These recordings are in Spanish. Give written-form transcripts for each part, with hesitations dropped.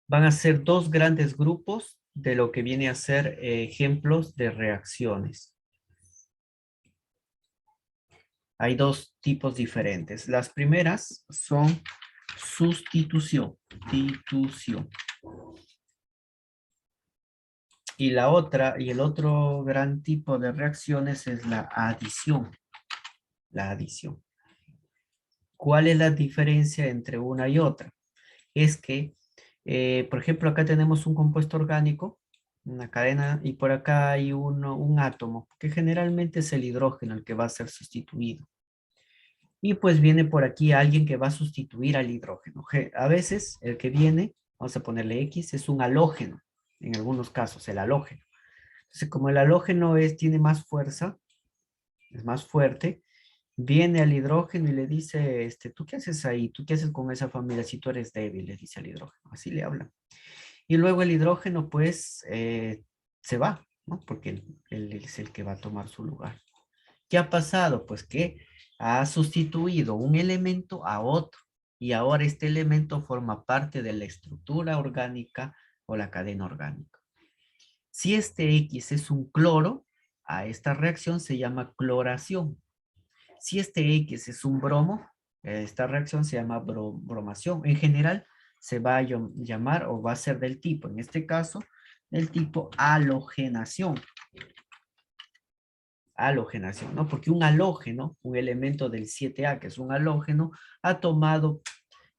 Van a ser dos grandes grupos de lo que viene a ser ejemplos de reacciones. Hay dos tipos diferentes. Las primeras son sustitución. Sustitución. Y la otra, y el otro gran tipo de reacciones es la adición. La adición. ¿Cuál es la diferencia entre una y otra? Es que, por ejemplo, acá tenemos un compuesto orgánico, una cadena, y por acá hay un átomo, que generalmente es el hidrógeno el que va a ser sustituido. Y pues viene por aquí alguien que va a sustituir al hidrógeno. A veces el que viene, vamos a ponerle X, es un halógeno, en algunos casos el halógeno. Entonces, como el halógeno tiene más fuerza, es más fuerte, viene al hidrógeno y le dice, ¿tú qué haces ahí? ¿Tú qué haces con esa familia si tú eres débil? Le dice al hidrógeno, así le habla. Y luego el hidrógeno, pues, se va, ¿no? Porque él es el que va a tomar su lugar. ¿Qué ha pasado? Pues que ha sustituido un elemento a otro y ahora este elemento forma parte de la estructura orgánica o la cadena orgánica. Si este X es un cloro, a esta reacción se llama cloración. Si este X es un bromo, esta reacción se llama bromación. En general, se va a llamar o va a ser del tipo, en este caso, del tipo halogenación. Halogenación, ¿no? Porque un halógeno, un elemento del 7A, que es un halógeno, ha tomado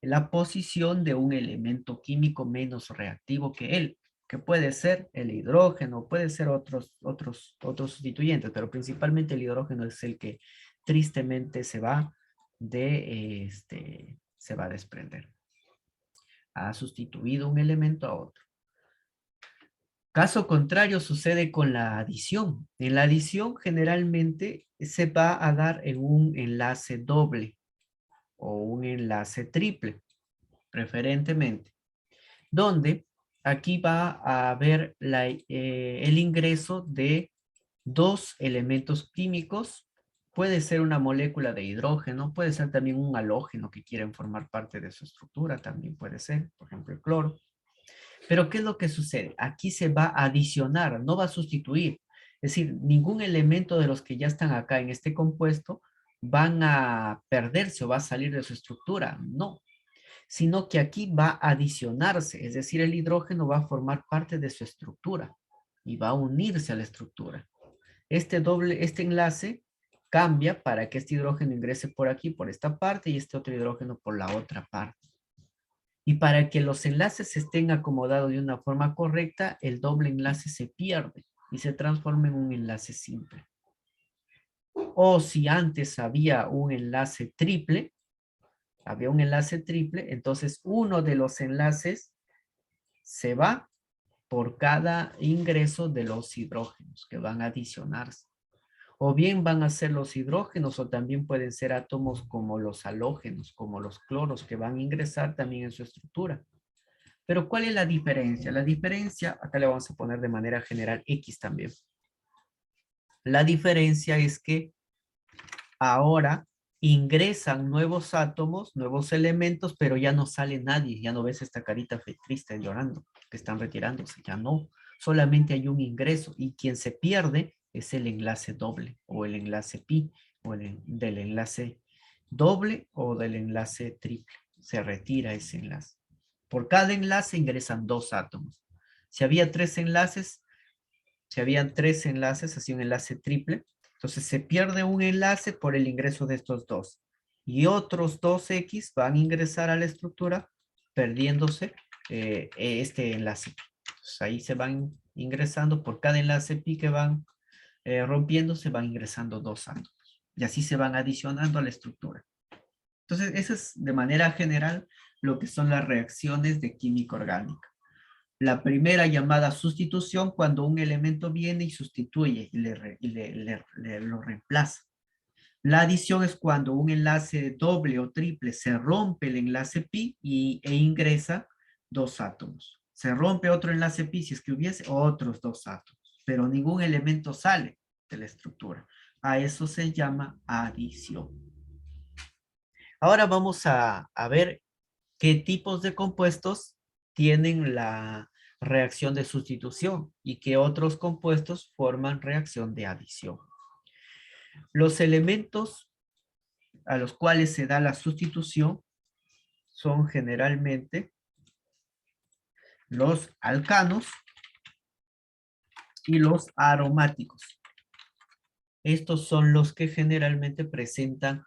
la posición de un elemento químico menos reactivo que él, que puede ser el hidrógeno, puede ser otros sustituyentes, pero principalmente el hidrógeno es el que tristemente se va a desprender. Ha sustituido un elemento a otro. Caso contrario sucede con la adición. En la adición generalmente se va a dar en un enlace doble o un enlace triple, preferentemente, donde aquí va a haber el ingreso de dos elementos químicos. Puede ser una molécula de hidrógeno, puede ser también un halógeno que quieren formar parte de su estructura, también puede ser, por ejemplo, el cloro. Pero ¿qué es lo que sucede? Aquí se va a adicionar, no va a sustituir. Es decir, ningún elemento de los que ya están acá en este compuesto van a perderse o va a salir de su estructura. No, sino que aquí va a adicionarse, es decir, el hidrógeno va a formar parte de su estructura y va a unirse a la estructura. Este enlace cambia para que este hidrógeno ingrese por aquí, por esta parte, y este otro hidrógeno por la otra parte. Y para que los enlaces estén acomodados de una forma correcta, el doble enlace se pierde y se transforma en un enlace simple. O si antes había un enlace triple, entonces uno de los enlaces se va por cada ingreso de los hidrógenos que van a adicionarse. O bien van a ser los hidrógenos o también pueden ser átomos como los halógenos, como los cloros que van a ingresar también en su estructura. Pero ¿cuál es la diferencia? La diferencia, acá le vamos a poner de manera general X también. La diferencia es que ahora ingresan nuevos átomos, nuevos elementos, pero ya no sale nadie, ya no ves esta carita triste llorando, que están retirándose, ya no. Solamente hay un ingreso y quien se pierde es el enlace doble o el enlace pi o del enlace doble o del enlace triple. Se retira ese enlace. Por cada enlace ingresan dos átomos. Si había tres enlaces, así un enlace triple, entonces se pierde un enlace por el ingreso de estos dos. Y otros dos X van a ingresar a la estructura perdiéndose este enlace. Entonces ahí se van ingresando por cada enlace pi que van rompiendo, se van ingresando dos átomos. Y así se van adicionando a la estructura. Entonces, eso es de manera general lo que son las reacciones de química orgánica. La primera llamada sustitución, cuando un elemento viene y sustituye y lo reemplaza. La adición es cuando un enlace doble o triple se rompe el enlace pi e ingresa dos átomos. Se rompe otro enlace pi si es que hubiese otros dos átomos, pero ningún elemento sale de la estructura. A eso se llama adición. Ahora vamos a ver qué tipos de compuestos tienen la reacción de sustitución y que otros compuestos forman reacción de adición. Los elementos a los cuales se da la sustitución son generalmente los alcanos y los aromáticos. Estos son los que generalmente presentan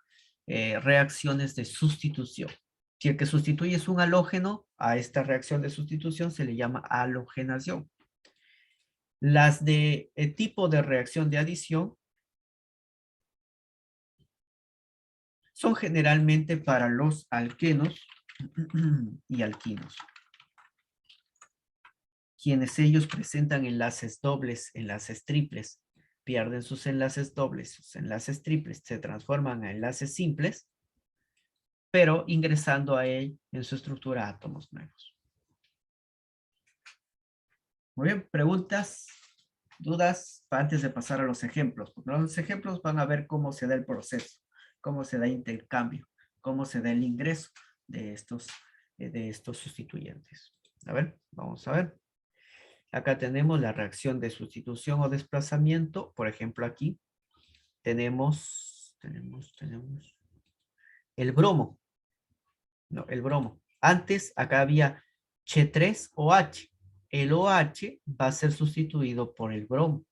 reacciones de sustitución. Si el que sustituye es un halógeno, a esta reacción de sustitución se le llama halogenación. Las de tipo de reacción de adición son generalmente para los alquenos y alquinos, quienes ellos presentan enlaces dobles, enlaces triples, pierden sus enlaces dobles, sus enlaces triples, se transforman a enlaces simples, pero ingresando a él en su estructura átomos nuevos. Muy bien, preguntas, dudas antes de pasar a los ejemplos. Los ejemplos van a ver cómo se da el proceso, cómo se da el intercambio, cómo se da el ingreso de estos sustituyentes. A ver, vamos a ver. Acá tenemos la reacción de sustitución o desplazamiento. Por ejemplo, aquí tenemos el bromo. No, el bromo. Antes acá había H3OH. El OH va a ser sustituido por el bromo.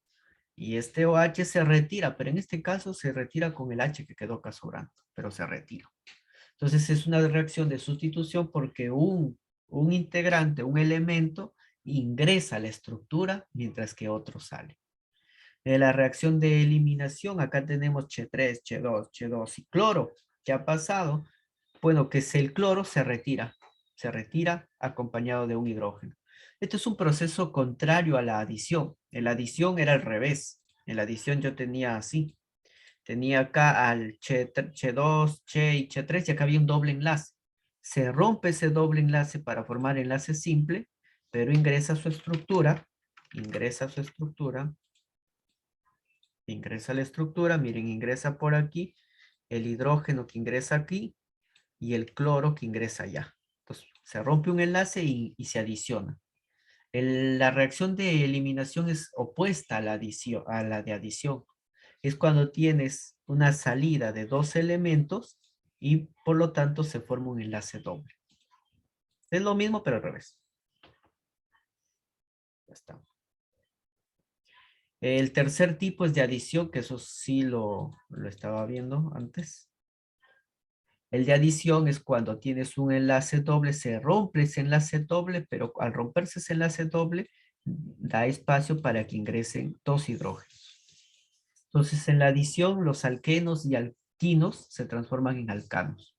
Y este OH se retira, pero en este caso se retira con el H que quedó acá sobrando, pero se retira. Entonces es una reacción de sustitución porque un integrante, un elemento, ingresa a la estructura mientras que otro sale. En la reacción de eliminación, acá tenemos H3, H2, H2 y cloro. ¿Qué ha pasado? Bueno, que es el cloro se retira acompañado de un hidrógeno. Esto es un proceso contrario a la adición. En la adición era al revés. En la adición yo tenía así. Tenía acá al Ch2, Ch y Ch3 y acá había un doble enlace. Se rompe ese doble enlace para formar enlace simple, pero ingresa a su estructura, ingresa a la estructura, miren, ingresa por aquí, el hidrógeno que ingresa aquí y el cloro que ingresa allá. Entonces, se rompe un enlace y se adiciona. La reacción de eliminación es opuesta a a la de adición. Es cuando tienes una salida de dos elementos y por lo tanto se forma un enlace doble. Es lo mismo pero al revés. Ya está. El tercer tipo es de adición, que eso sí lo estaba viendo antes. El de adición es cuando tienes un enlace doble, se rompe ese enlace doble, pero al romperse ese enlace doble, da espacio para que ingresen dos hidrógenos. Entonces, en la adición, los alquenos y alquinos se transforman en alcanos.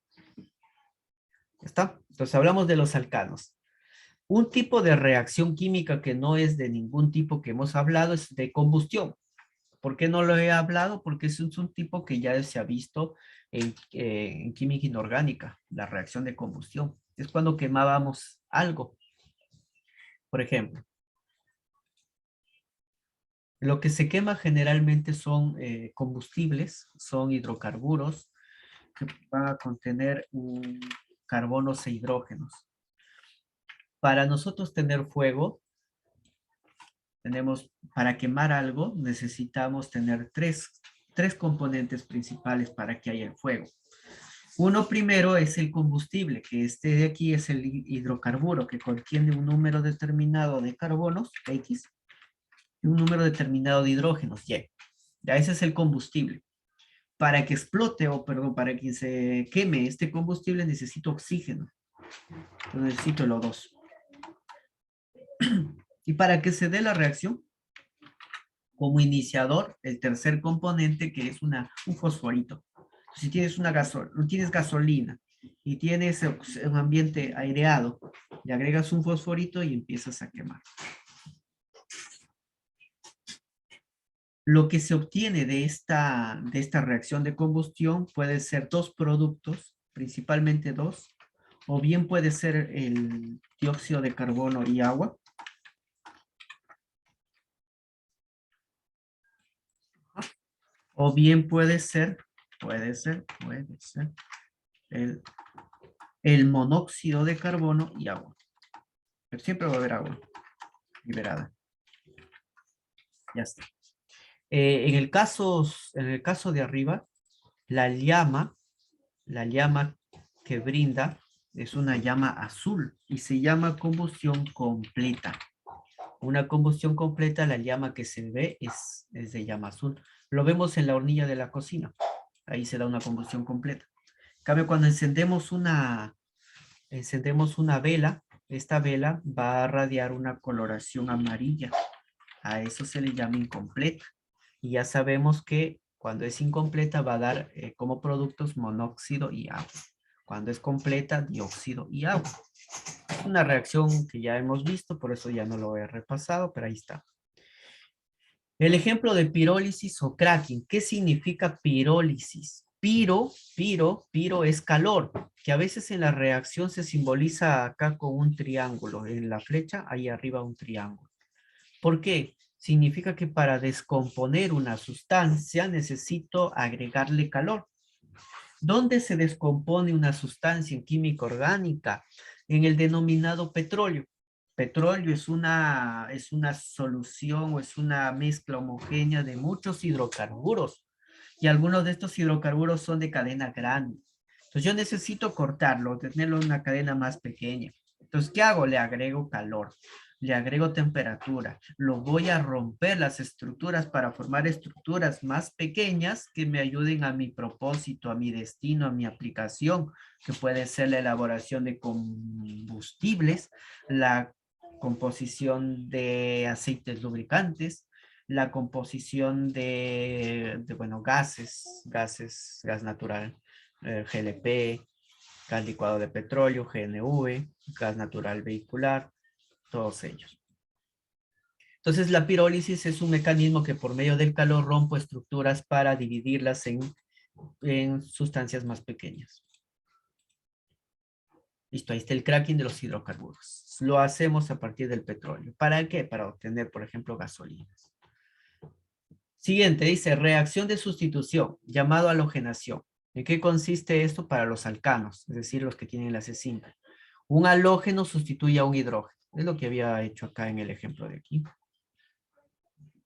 ¿Está? Entonces, hablamos de los alcanos. Un tipo de reacción química que no es de ningún tipo que hemos hablado es de combustión. ¿Por qué no lo he hablado? Porque es un tipo que ya se ha visto en química inorgánica, la reacción de combustión. Es cuando quemábamos algo. Por ejemplo, lo que se quema generalmente son combustibles, son hidrocarburos que van a contener carbonos e hidrógenos. Para nosotros tener fuego, para quemar algo, necesitamos tener tres componentes principales para que haya el fuego. Uno primero es el combustible, que este de aquí es el hidrocarburo, que contiene un número determinado de carbonos, X, y un número determinado de hidrógenos, Y. Ya ese es el combustible. Para que explote, para que se queme este combustible, necesito oxígeno. Yo necesito el O2. Y para que se dé la reacción, como iniciador, el tercer componente que es un fosforito. Si tienes tienes gasolina y tienes un ambiente aireado, le agregas un fosforito y empiezas a quemar. Lo que se obtiene de esta reacción de combustión puede ser dos productos, principalmente dos, o bien puede ser el dióxido de carbono y agua, o bien puede ser el monóxido de carbono y agua. pero siempre va a haber agua liberada. Ya está. En el caso de arriba, la llama que brinda es una llama azul y se llama combustión completa. Una combustión completa, la llama que se ve es de llama azul. Lo vemos en la hornilla de la cocina. Ahí se da una combustión completa. En cambio, cuando encendemos una vela, esta vela va a radiar una coloración amarilla. A eso se le llama incompleta. Y ya sabemos que cuando es incompleta va a dar como productos monóxido y agua. Cuando es completa, dióxido y agua. Es una reacción que ya hemos visto, por eso ya no lo he repasado, pero ahí está. El ejemplo de pirólisis o cracking. ¿Qué significa pirólisis? Piro es calor, que a veces en la reacción se simboliza acá con un triángulo. En la flecha, ahí arriba un triángulo. ¿Por qué? Significa que para descomponer una sustancia necesito agregarle calor. ¿Dónde se descompone una sustancia en química orgánica? En el denominado petróleo. Petróleo es una solución o es una mezcla homogénea de muchos hidrocarburos. Y algunos de estos hidrocarburos son de cadena grande. Entonces yo necesito cortarlo, tenerlo en una cadena más pequeña. Entonces, ¿qué hago? Le agrego calor, le agrego temperatura, lo voy a romper las estructuras para formar estructuras más pequeñas que me ayuden a mi propósito, a mi destino, a mi aplicación, que puede ser la elaboración de combustibles, la composición de aceites lubricantes, la composición de gas natural, GLP, gas licuado de petróleo, GNV, gas natural vehicular, todos ellos. Entonces, la pirólisis es un mecanismo que por medio del calor rompo estructuras para dividirlas en sustancias más pequeñas. Listo, ahí está el cracking de los hidrocarburos. Lo hacemos a partir del petróleo. ¿Para qué? Para obtener, por ejemplo, gasolinas. Siguiente, dice reacción de sustitución, llamado halogenación. ¿En qué consiste esto para los alcanos? Es decir, los que tienen la C5. Un halógeno sustituye a un hidrógeno. Es lo que había hecho acá en el ejemplo de aquí.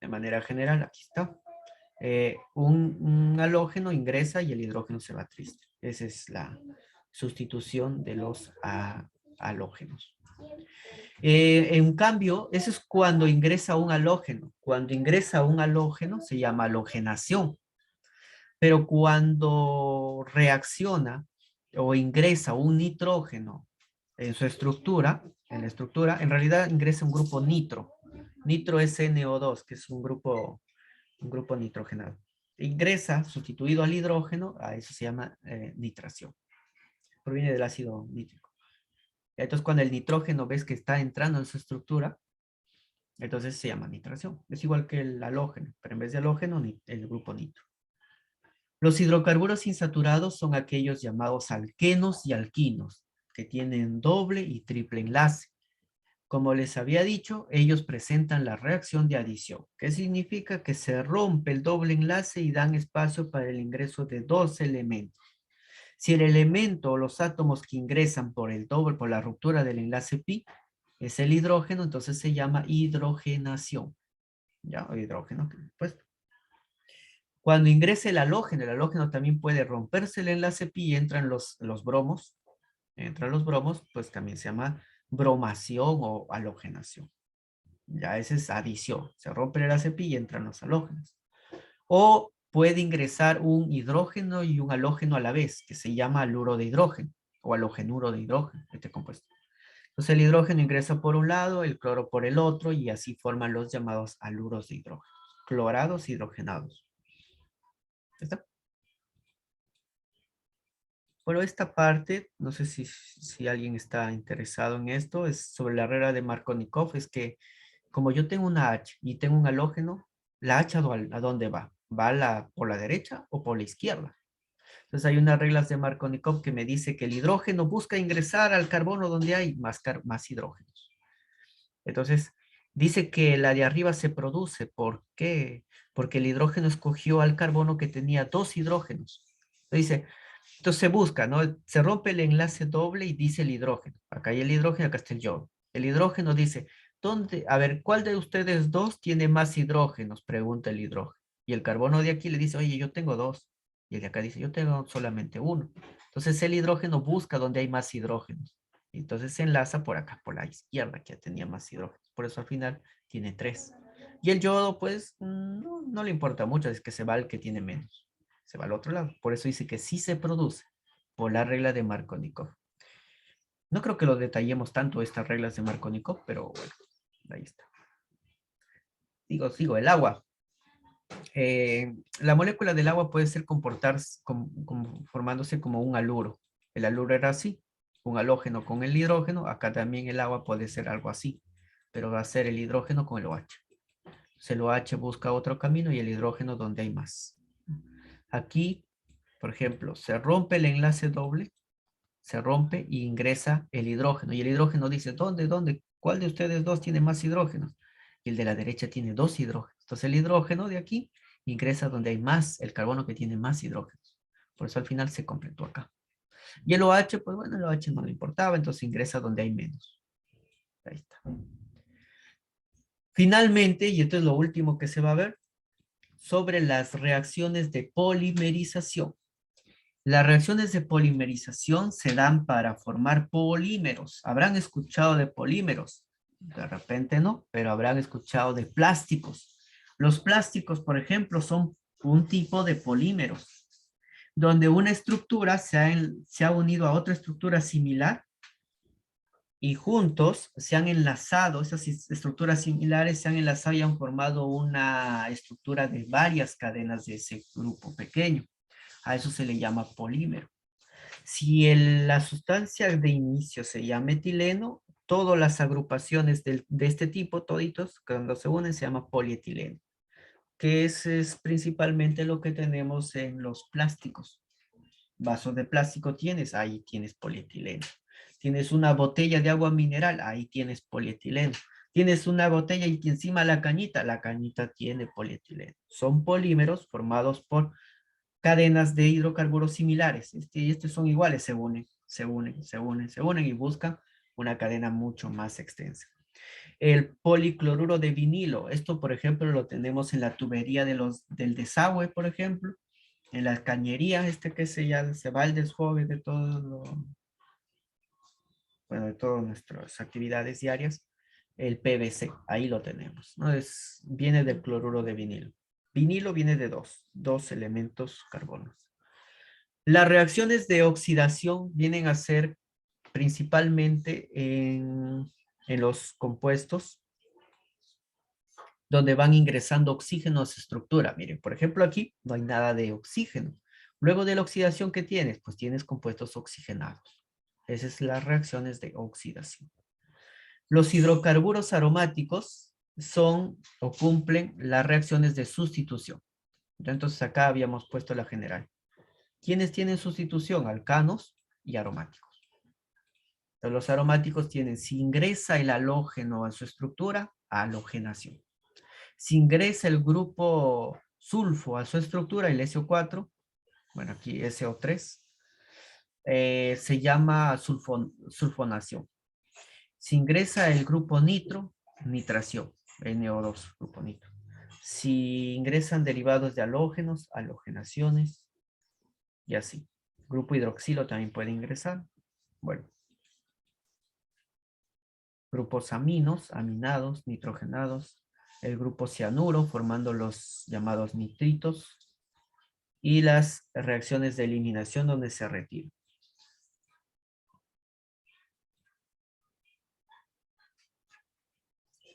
De manera general, aquí está. Un halógeno ingresa y el hidrógeno se va triste. Esa es la sustitución de los halógenos. En cambio, eso es cuando ingresa un halógeno. Cuando ingresa un halógeno se llama halogenación. Pero cuando reacciona o ingresa un nitrógeno en su estructura, en realidad ingresa un grupo nitro. Nitro es NO2, que es un grupo nitrogenado. Ingresa, sustituido al hidrógeno, a eso se llama nitración. Proviene del ácido nítrico. Entonces, cuando el nitrógeno ves que está entrando en su estructura, entonces se llama nitración. Es igual que el halógeno, pero en vez de halógeno, el grupo nitro. Los hidrocarburos insaturados son aquellos llamados alquenos y alquinos, que tienen doble y triple enlace. Como les había dicho, ellos presentan la reacción de adición, que significa que se rompe el doble enlace y dan espacio para el ingreso de dos elementos. Si el elemento o los átomos que ingresan por la ruptura del enlace pi, es el hidrógeno, entonces se llama hidrogenación. ¿Ya? O hidrógeno, pues. Cuando ingresa el halógeno también puede romperse el enlace pi y entran los bromos. Entran los bromos, pues también se llama bromación o halogenación. Ya esa es adición. Se rompe el enlace pi y entran los halógenos. O puede ingresar un hidrógeno y un halógeno a la vez, que se llama haluro de hidrógeno o halogenuro de hidrógeno, este compuesto. Entonces el hidrógeno ingresa por un lado, el cloro por el otro y así forman los llamados haluros de hidrógeno. Clorados hidrogenados. ¿Está? Bueno, esta parte, no sé si alguien está interesado en esto, es sobre la regla de Markovnikov, es que como yo tengo una H y tengo un halógeno, ¿la H a dónde va? ¿Va por la derecha o por la izquierda? Entonces hay unas reglas de Markovnikov que me dice que el hidrógeno busca ingresar al carbono donde hay más hidrógenos. Entonces, dice que la de arriba se produce. ¿Por qué? Porque el hidrógeno escogió al carbono que tenía dos hidrógenos. Dice, entonces se busca, ¿no? Se rompe el enlace doble y dice el hidrógeno. Acá hay el hidrógeno, acá está el yodo. El hidrógeno dice, ¿dónde? A ver, ¿cuál de ustedes dos tiene más hidrógenos? Pregunta el hidrógeno. Y el carbono de aquí le dice, oye, yo tengo dos. Y el de acá dice, yo tengo solamente uno. Entonces el hidrógeno busca donde hay más hidrógenos. Y entonces se enlaza por acá, por la izquierda, que ya tenía más hidrógenos. Por eso al final tiene tres. Y el yodo, pues, no le importa mucho, es que se va al que tiene menos. Se va al otro lado. Por eso dice que sí se produce por la regla de Markovnikov. No creo que lo detallemos tanto estas reglas de Markovnikov, pero bueno, ahí está. Sigo, el agua. La molécula del agua puede ser formándose como un haluro. El haluro era así, un halógeno con el hidrógeno. Acá también el agua puede ser algo así, pero va a ser el hidrógeno con el OH. El OH busca otro camino y el hidrógeno donde hay más. Aquí, por ejemplo, se rompe el enlace doble, se rompe y ingresa el hidrógeno. Y el hidrógeno dice, ¿dónde? ¿Cuál de ustedes dos tiene más hidrógenos? Y el de la derecha tiene dos hidrógenos. Entonces el hidrógeno de aquí ingresa donde hay más, el carbono que tiene más hidrógenos. Por eso al final se completó acá. Y el OH, pues bueno, el OH no le importaba, entonces ingresa donde hay menos. Ahí está. Finalmente, y esto es lo último que se va a ver, sobre las reacciones de polimerización. Las reacciones de polimerización se dan para formar polímeros. ¿Habrán escuchado de polímeros? De repente no, pero habrán escuchado de plásticos. Los plásticos, por ejemplo, son un tipo de polímeros, donde una estructura se ha unido a otra estructura similar y juntos se han enlazado, esas estructuras similares se han enlazado y han formado una estructura de varias cadenas de ese grupo pequeño. A eso se le llama polímero. Si la sustancia de inicio se llama etileno, todas las agrupaciones de este tipo, toditos, cuando se unen, se llama polietileno, que es principalmente lo que tenemos en los plásticos. Vasos de plástico tienes, ahí tienes polietileno. Tienes una botella de agua mineral, ahí tienes polietileno. Tienes una botella y encima la cañita tiene polietileno. Son polímeros formados por cadenas de hidrocarburos similares. Este y este son iguales, se unen y buscan una cadena mucho más extensa. El policloruro de vinilo, esto por ejemplo lo tenemos en la tubería del desagüe, por ejemplo, en la cañería, que se va el desfogue de bueno, de todas nuestras actividades diarias, el PVC, ahí lo tenemos, ¿no? Viene del cloruro de vinilo. Vinilo viene de dos elementos carbonos. Las reacciones de oxidación vienen a ser principalmente en los compuestos donde van ingresando oxígeno a su estructura. Miren, por ejemplo, aquí no hay nada de oxígeno. Luego de la oxidación que tienes, pues tienes compuestos oxigenados. Esas son las reacciones de oxidación. Los hidrocarburos aromáticos son o cumplen las reacciones de sustitución. Entonces acá habíamos puesto la general. ¿Quiénes tienen sustitución? Alcanos y aromáticos. Los aromáticos tienen, si ingresa el halógeno a su estructura, halogenación. Si ingresa el grupo sulfo a su estructura, el SO4, bueno, aquí SO3, se llama sulfonación. Si ingresa el grupo nitro, nitración, NO2, grupo nitro. Si ingresan derivados de halógenos, halogenaciones, y así. Grupo hidroxilo también puede ingresar. Bueno. Grupos aminos, aminados, nitrogenados. El grupo cianuro, formando los llamados nitritos. Y las reacciones de eliminación donde se retira.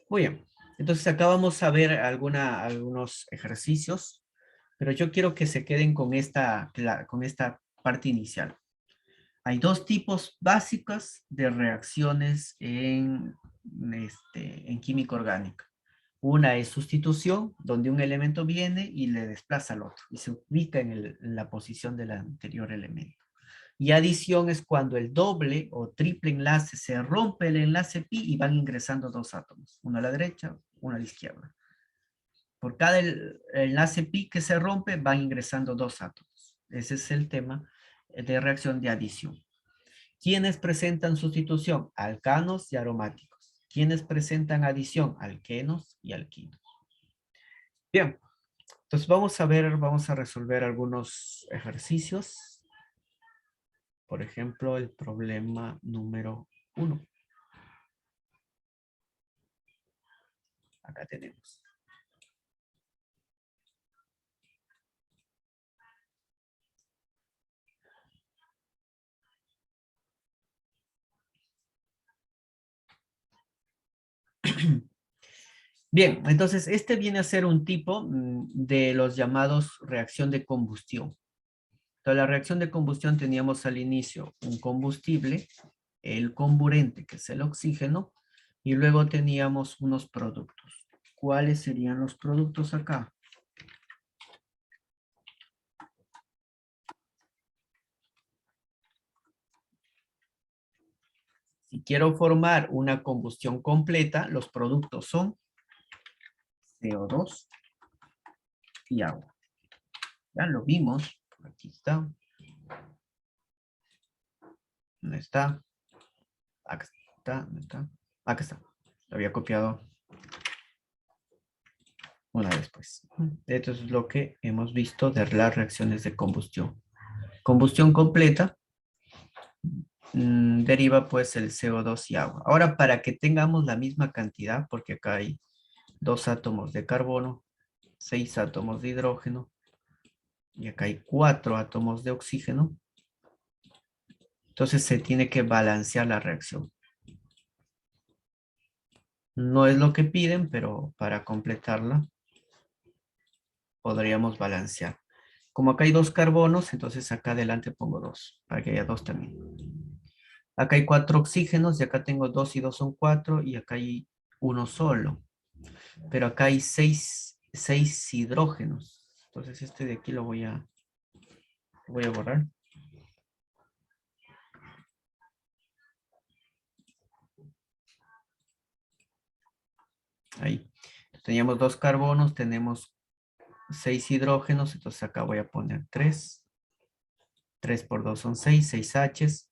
Muy bien. Entonces acá vamos a ver algunos ejercicios, pero yo quiero que se queden con esta parte inicial. Hay dos tipos básicos de reacciones en química orgánica. Una es sustitución, donde un elemento viene y le desplaza al otro y se ubica en la posición del anterior elemento. Y adición es cuando el doble o triple enlace se rompe el enlace pi y van ingresando dos átomos, uno a la derecha, uno a la izquierda. Por cada enlace pi que se rompe, van ingresando dos átomos. Ese es el tema de reacción de adición. ¿Quiénes presentan sustitución? Alcanos y aromáticos. ¿Quiénes presentan adición? Alquenos y alquinos. Bien, entonces vamos a resolver algunos ejercicios. Por ejemplo, el problema número 1. Acá tenemos. Bien, entonces este viene a ser un tipo de los llamados reacción de combustión. Entonces la reacción de combustión teníamos al inicio un combustible, el comburente, que es el oxígeno, y luego teníamos unos productos. ¿Cuáles serían los productos acá? Si quiero formar una combustión completa, los productos son CO2 y agua. Ya lo vimos. Aquí está. ¿Dónde está? Acá está. ¿Dónde está? Acá está. Lo había copiado una vez pues. Esto es lo que hemos visto de las reacciones de combustión. Combustión completa deriva pues el CO2 y agua. Ahora, para que tengamos la misma cantidad, porque acá hay 2 átomos de carbono, 6 átomos de hidrógeno, y acá hay 4 átomos de oxígeno, entonces se tiene que balancear la reacción. No es lo que piden, pero para completarla podríamos balancear. Como acá hay 2 carbonos, entonces acá adelante pongo 2, para que haya 2 también. Acá hay 4 oxígenos y acá tengo 2 y 2 son 4 y acá hay uno solo. Pero acá hay 6 hidrógenos. Entonces este de aquí lo voy a borrar. Ahí. Teníamos 2 carbonos, tenemos 6 hidrógenos, entonces acá voy a poner 3. 3 por 2 son 6, 6 H's.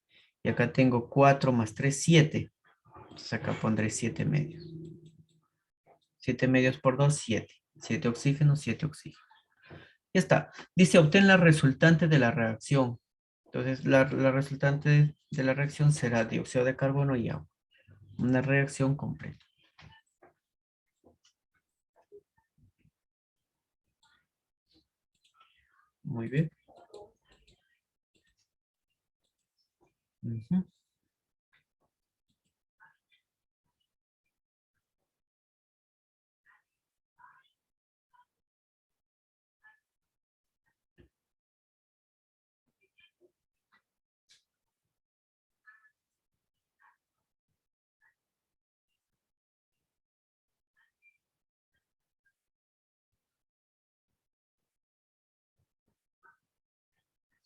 Y acá tengo 4 más 3, 7. Entonces acá pondré 7 medios. 7 medios por 2, 7. 7 oxígenos, 7 oxígenos. Ya está. Dice, obtén la resultante de la reacción. Entonces, la resultante de la reacción será dióxido de carbono y agua. Una reacción completa. Muy bien. Ujú.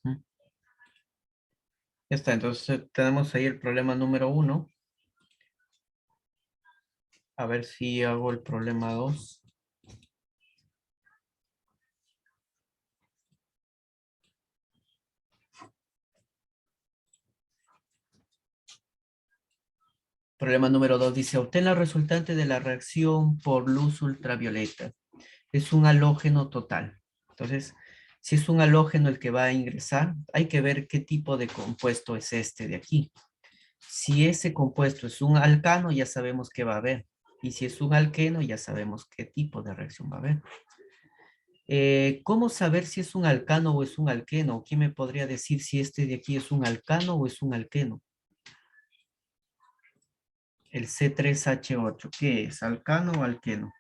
Ujú. Ya está. Entonces, tenemos ahí el problema número 1. A ver si hago el problema 2. Problema número 2 dice, obtén la resultante de la reacción por luz ultravioleta. Es un halógeno total. Entonces, si es un halógeno el que va a ingresar, hay que ver qué tipo de compuesto es este de aquí. Si ese compuesto es un alcano, ya sabemos qué va a haber. Y si es un alqueno, ya sabemos qué tipo de reacción va a haber. ¿Cómo saber si es un alcano o es un alqueno? ¿Quién me podría decir si este de aquí es un alcano o es un alqueno? El C3H8, ¿qué es? ¿Alcano o alqueno?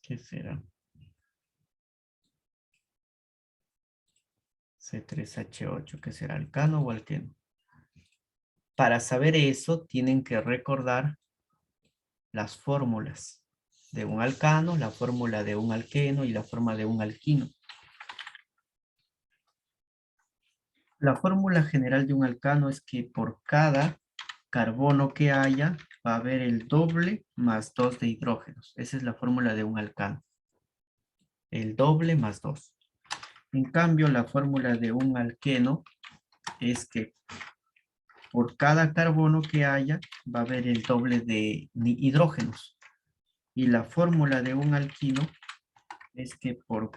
¿Qué será? C3H8, ¿qué será? ¿Alcano o alqueno? Para saber eso, tienen que recordar las fórmulas de un alcano, la fórmula de un alqueno y la fórmula de un alquino. La fórmula general de un alcano es que por cada carbono que haya, va a haber el doble más 2 de hidrógenos. Esa es la fórmula de un alcano. el doble más 2. En cambio, la fórmula de un alqueno es que por cada carbono que haya, va a haber el doble de hidrógenos. Y la fórmula de un alquino es que por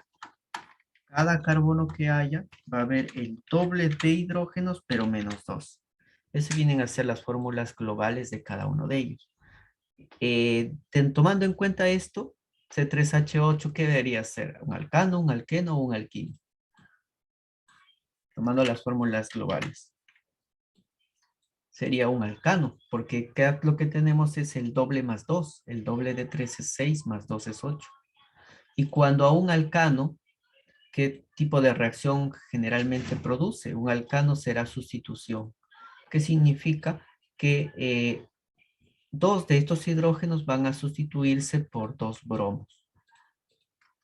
cada carbono que haya, va a haber el doble de hidrógenos, pero menos 2. Esas vienen a ser las fórmulas globales de cada uno de ellos. Tomando en cuenta esto, C3H8, ¿qué debería ser? ¿Un alcano, un alqueno o un alquino? Tomando las fórmulas globales. Sería un alcano, porque lo que tenemos es el doble más 2. El doble de 3 es 6, más 2 es 8. Y cuando a un alcano, ¿qué tipo de reacción generalmente produce? Un alcano será sustitución. ¿Qué significa? Que dos de estos hidrógenos van a sustituirse por dos bromos.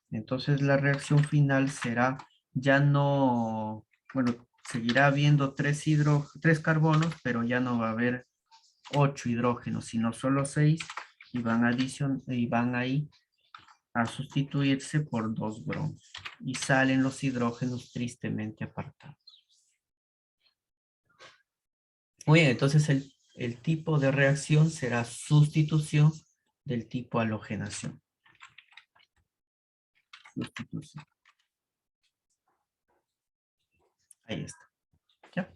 Entonces la reacción final será ya no, bueno, seguirá habiendo tres carbonos, pero ya no va a haber 8 hidrógenos, sino solo 6 y van ahí a sustituirse por dos bromos. Y salen los hidrógenos tristemente apartados. Muy bien, entonces el tipo de reacción será sustitución del tipo halogenación. Sustitución. Ahí está. ¿Ya?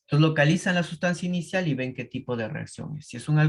Entonces localizan la sustancia inicial y ven qué tipo de reacción es. Si es un